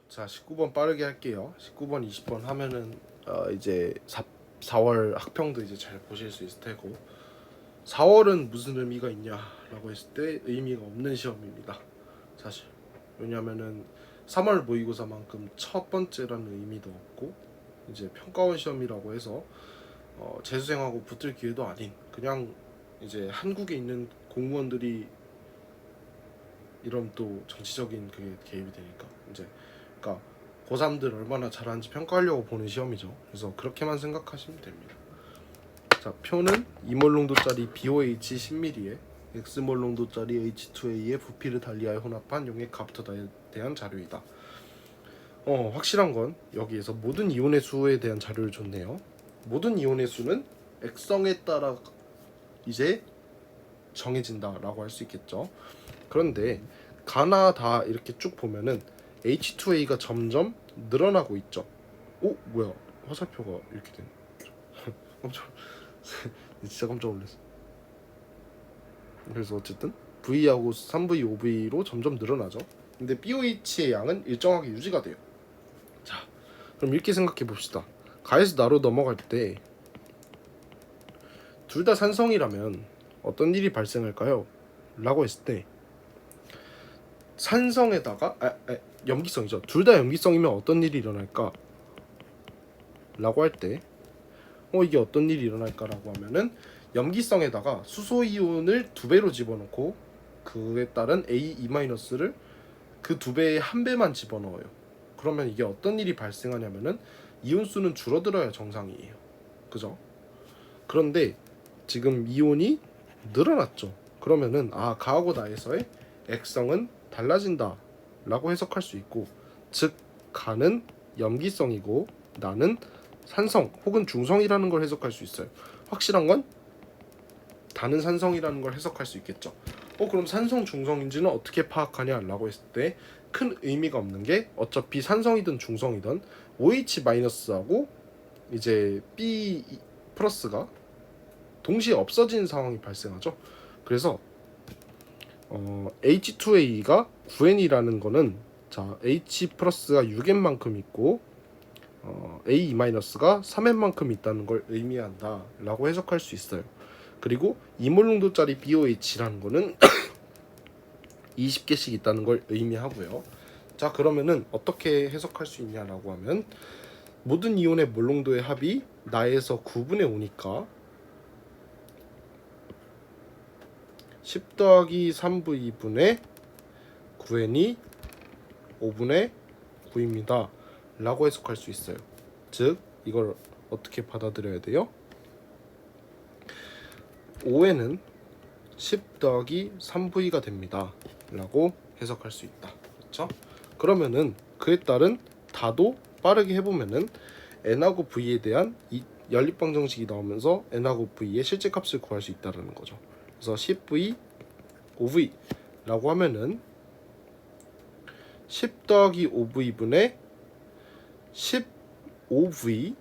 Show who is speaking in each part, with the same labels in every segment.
Speaker 1: 자, 19번 빠르게 할게요. 19번, 20번 하면은 이제 4월 학평도 이제 잘 보실 수 있을 테고, 4월은 무슨 의미가 있냐라고 했을 때 의미가 없는 시험입니다. 사실. 왜냐면은 3월 모의고사만큼 첫 번째라는 의미도 없고, 이제 평가원 시험이라고 해서 재수생하고 붙을 기회도 아닌, 그냥 이제 한국에 있는 공무원들이 이러면 또 정치적인 그게 개입이 되니까 이제, 그러니까 고3들 얼마나 잘하는지 평가하려고 보는 시험이죠. 그래서 그렇게만 생각하시면 됩니다. 자, 표는 이몰농도짜리 BOH 10ml에 X몰농도짜리 H2A의 부피를 달리하여 혼합한 용액 가부터에 대한 자료이다. 확실한 건 여기에서 모든 이온의 수에 대한 자료를 줬네요. 모든 이온의 수는 액성에 따라 이제 정해진다라고 할 수 있겠죠. 그런데 가나 다 이렇게 쭉 보면은 H2A가 점점 늘어나고 있죠. 오, 뭐야? 화살표가 이렇게 되네. 깜짝 진짜 깜짝 놀랐어. 그래서 어쨌든 V하고 3V, 5V로 점점 늘어나죠. 근데 BOH의 양은 일정하게 유지가 돼요. 자, 그럼 이렇게 생각해 봅시다. 가에서 나로 넘어갈 때 둘 다 산성이라면 어떤 일이 발생할까요? 라고 했을 때 산성에다가 염기성이죠. 둘 다 염기성이면 어떤 일이 일어날까? 라고 할 때 이게 어떤 일이 일어날까라고 하면은 염기성에다가 수소 이온을 2배로 집어넣고 그에 따른 A2-를 그 2배의 1배만 집어넣어요. 그러면 이게 어떤 일이 발생하냐면은 이온 수는 줄어들어야 정상이에요. 그죠? 그런데 지금 이온이 늘어났죠. 그러면은 가하고 나에서의 액성은 달라진다 라고 해석할 수 있고, 즉 가는 염기성이고 나는 산성 혹은 중성이라는 걸 해석할 수 있어요. 확실한 건 다는 산성이라는 걸 해석할 수 있겠죠. 그럼 산성 중성인지는 어떻게 파악하냐라고 했을 때 큰 의미가 없는 게, 어차피 산성이든 중성이든 OH-하고 이제 B 플러스가 동시에 없어지는 상황이 발생하죠. 그래서 H2A가 9N이라는 거는, 자, H 플러스가 6N만큼 있고 A-가 3N만큼 있다는 걸 의미한다 라고 해석할 수 있어요. 그리고 이몰농도짜리 BOH라는 거는 20개씩 있다는 걸 의미하고요. 자, 그러면은 어떻게 해석할 수 있냐라고 하면, 모든 이온의 몰농도의 합이 나에서 9분의 5니까 10 더하기 3V 분의 9N이 5분의 9입니다 라고 해석할 수 있어요. 즉 이걸 어떻게 받아들여야 돼요? 5N은 10 더하기 3V가 됩니다 라고 해석할 수 있다. 그렇죠? 그러면은 그에 따른 다도 빠르게 해보면은 N하고 V에 대한 이 연립방 정식이 나오면서 N하고 V의 실제 값을 구할 수 있다는 거죠. 그래서 10V 5V 라고 하면은 10 더하기 5V분의 15V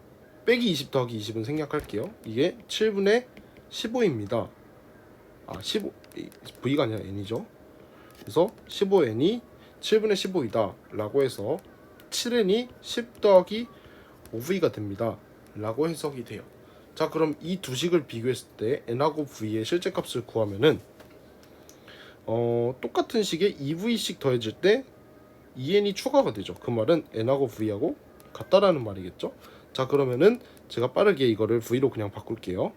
Speaker 1: 빼기 20 더하기 20은 생략할게요. 이게 7분의 15입니다. 15 V가 아니라 N이죠. 그래서 15N이 7분의 15이다 라고 해서 7N이 10 더하기 5V가 됩니다 라고 해석이 돼요. 자, 그럼 이 두 식을 비교했을 때 N하고 V의 실제 값을 구하면은 똑같은 식에 2V씩 더해질 때 2N이 추가가 되죠. 그 말은 N하고 V하고 같다라는 말이겠죠. 자, 그러면은 제가 빠르게 이거를 V로 그냥 바꿀게요.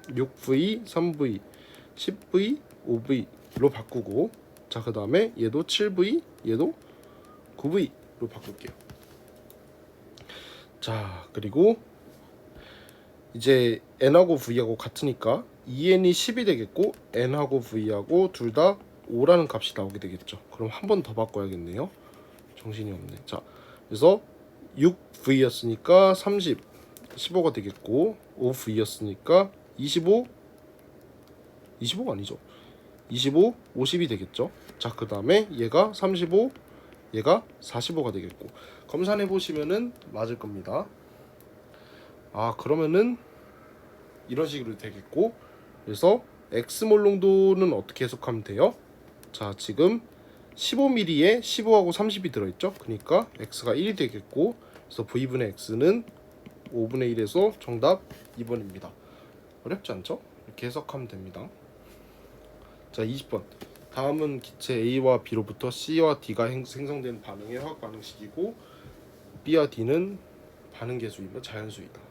Speaker 1: 6V, 3V, 10V, 5V로 바꾸고, 자, 그 다음에 얘도 7V, 얘도 9V로 바꿀게요. 자, 그리고 이제 N하고 V하고 같으니까 2N이 10이 되겠고 N하고 V하고 둘 다 5라는 값이 나오게 되겠죠. 그럼 한 번 더 바꿔야겠네요. 정신이 없네. 자, 그래서 6V였으니까 30, 15가 되겠고, 5V였으니까 25, 25가 아니죠. 25, 50이 되겠죠. 자, 그 다음에 얘가 35, 얘가 45가 되겠고, 검산해 보시면은 맞을 겁니다. 그러면은 이런 식으로 되겠고, 그래서 X몰 농도는 어떻게 해석하면 돼요? 자, 지금 15mm에 15하고 30이 들어있죠. 그러니까 x가 1이 되겠고, 그래서 v분의 x는 5분의 1에서 정답 2번입니다. 어렵지 않죠? 이렇게 해석하면 됩니다. 자, 20번. 다음은 기체 A와 B로부터 C와 D가 생성된 반응의 화학 반응식이고 B와 D는 반응 계수이며 자연수이다.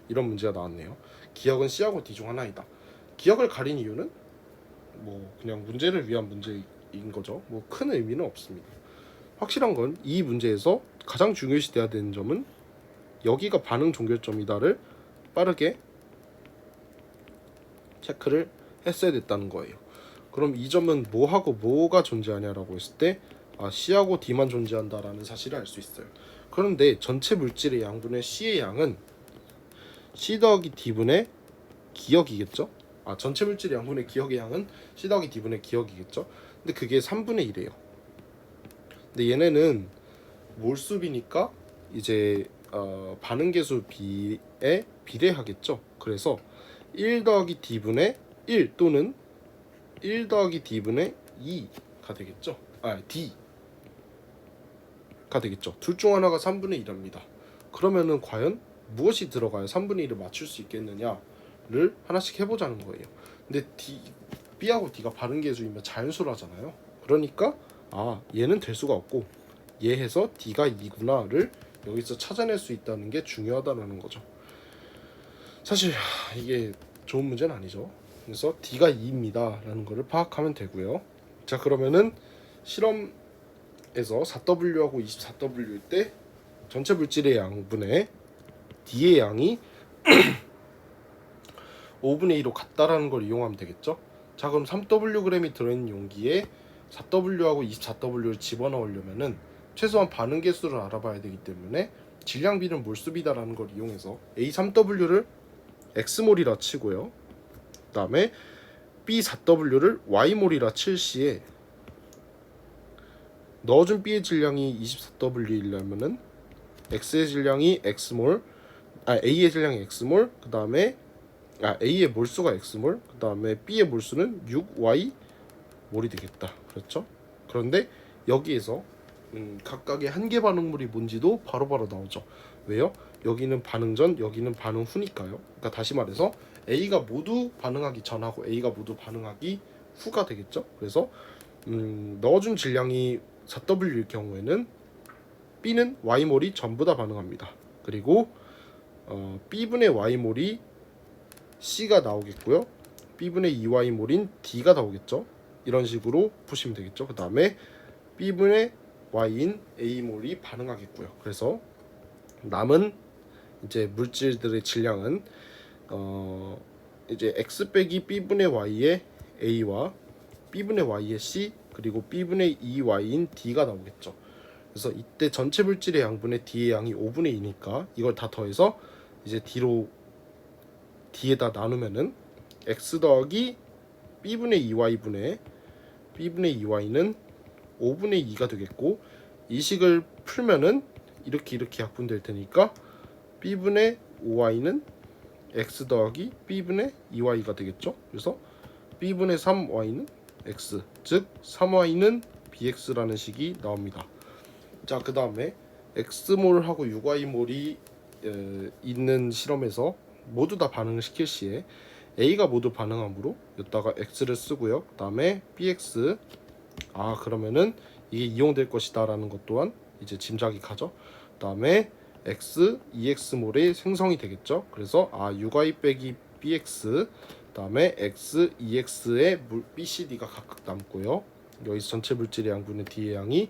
Speaker 1: 이런 문제가 나왔네요. 기억은 C하고 D 중 하나이다. 기억을 가린 이유는 뭐 그냥 문제를 위한 문제인 거죠. 뭐 큰 의미는 없습니다. 확실한 건 이 문제에서 가장 중요시 돼야 되는 점은 여기가 반응 종결점이다를 빠르게 체크를 했어야 됐다는 거예요. 그럼 이 점은 뭐하고 뭐가 존재하냐라고 했을 때 C하고 D만 존재한다라는 사실을 알 수 있어요. 그런데 전체 물질의 양분의 C의 양은 C 더하기 D분의 기억이겠죠? 전체 물질의 양분의 기억의 양은 C 더하기 D분의 기억이겠죠? 근데 그게 3분의 1이에요. 근데 얘네는 몰수비니까 이제 반응 계수 B에 비례하겠죠? 그래서 1 더하기 D분의 1 또는 1 더하기 D분의 2가 되겠죠? D가 되겠죠. 둘 중 하나가 3분의 1입니다. 그러면은 과연 무엇이 들어가야 3분의 1을 맞출 수 있겠느냐를 하나씩 해보자는 거예요. 근데 B하고 D가 반응 계수이면 자연수라잖아요. 그러니까 얘는 될 수가 없고 얘 해서 D가 2구나를 여기서 찾아낼 수 있다는 게 중요하다는 거죠. 사실 이게 좋은 문제는 아니죠. 그래서 D가 2입니다 라는 거를 파악하면 되고요. 자, 그러면은 실험에서 4W하고 24W일 때 전체 물질의 양분의 D의 양이 5분의 2로 같다라는 걸 이용하면 되겠죠. 자, 그럼 3Wg이 들어있는 용기에 4W하고 24W를 집어넣으려면은 최소한 반응 개수를 알아봐야 되기 때문에 질량비는 몰수비다라는 걸 이용해서 A3W를 X몰이라 치고요. 그 다음에 B4W를 Y몰이라 칠 시에 넣어준 B의 질량이 24W이려면은 X의 질량이 X몰, A의 질량이 X몰, 그 다음에 A의 몰수가 X몰, 그 다음에 B의 몰수는 6Y 몰이 되겠다. 그렇죠? 그런데 여기에서 각각의 한계 반응물이 뭔지도 바로바로 나오죠. 왜요? 여기는 반응 전, 여기는 반응 후니까요. 그러니까 다시 말해서 A가 모두 반응하기 전하고 A가 모두 반응하기 후가 되겠죠. 그래서 넣어준 질량이 4W일 경우에는 B는 Y몰이 전부 다 반응합니다. 그리고 B분의 Y몰이 C가 나오겠고요. B분의 2Y몰인 D가 나오겠죠. 이런 식으로 푸시면 되겠죠. 그 다음에 B분의 Y인 A몰이 반응하겠고요. 그래서 남은 이제 물질들의 질량은 이제 X 빼기 B분의 Y의 A와 B분의 Y의 C 그리고 B분의 2Y인 D가 나오겠죠. 그래서 이때 전체 물질의 양분의 D의 양이 5분의 2니까 이걸 다 더해서 이제 D에다 나누면은 X 더하기 B분의 2Y분의 B분의 2Y는 5분의 2가 되겠고, 이 식을 풀면은 이렇게 약분될 테니까 B분의 5Y는 X 더하기 B분의 2Y가 되겠죠. 그래서 B분의 3Y는 X, 즉 3Y는 BX라는 식이 나옵니다. 자, 그 다음에 X몰하고 6Y몰이 있는 실험에서 모두 다 반응을 시킬 시에 A가 모두 반응하므로 여기다가 X를 쓰고요. 그 다음에 BX 그러면은 이게 이용될 것이다 라는 것 또한 이제 짐작이 가죠. 그 다음에 X, EX몰의 생성이 되겠죠. 그래서 UI 빼기 BX, 그 다음에 X, EX의 BCD가 각각 남고요. 여기서 전체 물질의 양분의 D의 양이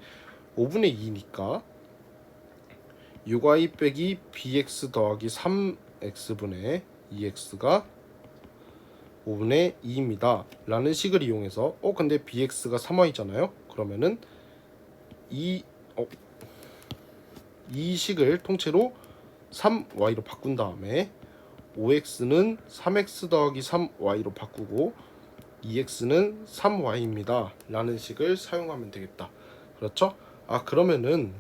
Speaker 1: 5분의 2니까 UI 빼기 BX 더하기 3X분의 EX가 5분의 2입니다 라는 식을 이용해서 근데 BX가 3Y잖아요. 그러면은 이 식을 통째로 3Y로 바꾼 다음에 5X는 3X 더하기 3Y로 바꾸고 2X는 3Y입니다 라는 식을 사용하면 되겠다. 그렇죠? 그러면은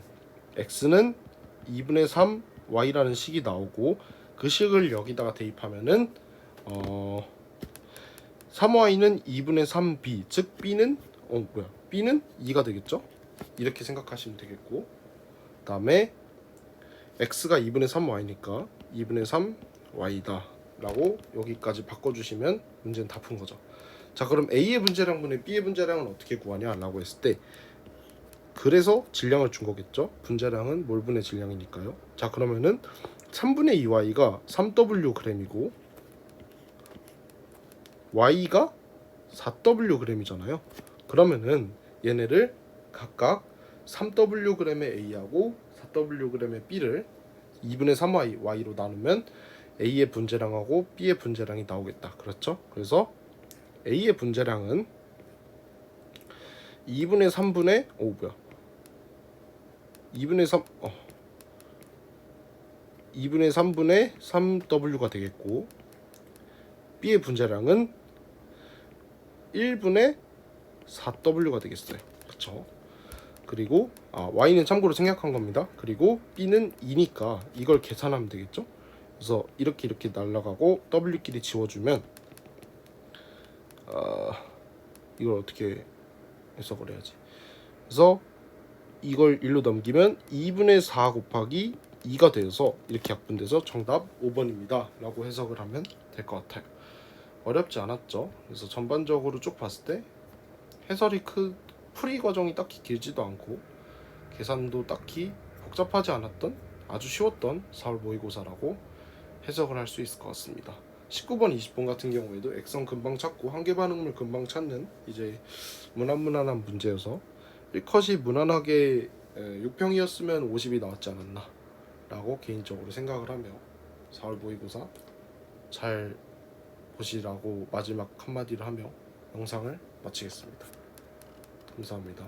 Speaker 1: X는 2분의 3Y라는 식이 나오고 그 식을 여기다가 대입하면은 3Y는 2분의 3B, 즉 B는 b는 2가 되겠죠? 이렇게 생각하시면 되겠고, 그다음에 x가 2분의 3y니까 2분의 3y다 라고 여기까지 바꿔주시면 문제는 다 푼 거죠. 자, 그럼 a의 분자량분의 b의 분자량은 어떻게 구하냐 라고 했을 때, 그래서 질량을 준 거겠죠. 분자량은 몰분의 질량이니까요. 자, 그러면은 3분의 2y가 3wg이고 y가 4wg이잖아요. 그러면은 얘네를 각각 3wg의 a하고 4wg의 b를 2분의 3y로 나누면 a의 분자량하고 b의 분자량이 나오겠다. 그렇죠? 그래서 a의 분자량은 2분의 3분의 2분의 3 2분의 3분의 3w가 되겠고, b의 분자량은 1분의 4w가 되겠어요. 그렇죠? 그리고 y는 참고로 생략한 겁니다. 그리고 b는 2니까 이걸 계산하면 되겠죠? 그래서 이렇게 날아가고 w끼리 지워주면 이걸 어떻게 해석을 해야지? 그래서 이걸 1로 넘기면 2분의 4 곱하기 2가 되어서 이렇게 약분돼서 정답 5번입니다 라고 해석을 하면 될 것 같아요. 어렵지 않았죠? 그래서 전반적으로 쭉 봤을 때 해설이 풀이 과정이 딱히 길지도 않고 계산도 딱히 복잡하지 않았던 아주 쉬웠던 4월 모의고사라고 해석을 할 수 있을 것 같습니다. 19번, 20번 같은 경우에도 액성 금방 찾고 한계 반응물 금방 찾는 이제 무난한 문제여서 1컷이 무난하게 6평이었으면 50이 나왔지 않았나 라고 개인적으로 생각을 하며 4월 모의고사 잘 보시라고 마지막 한마디를 하며 영상을 마치겠습니다. 감사합니다.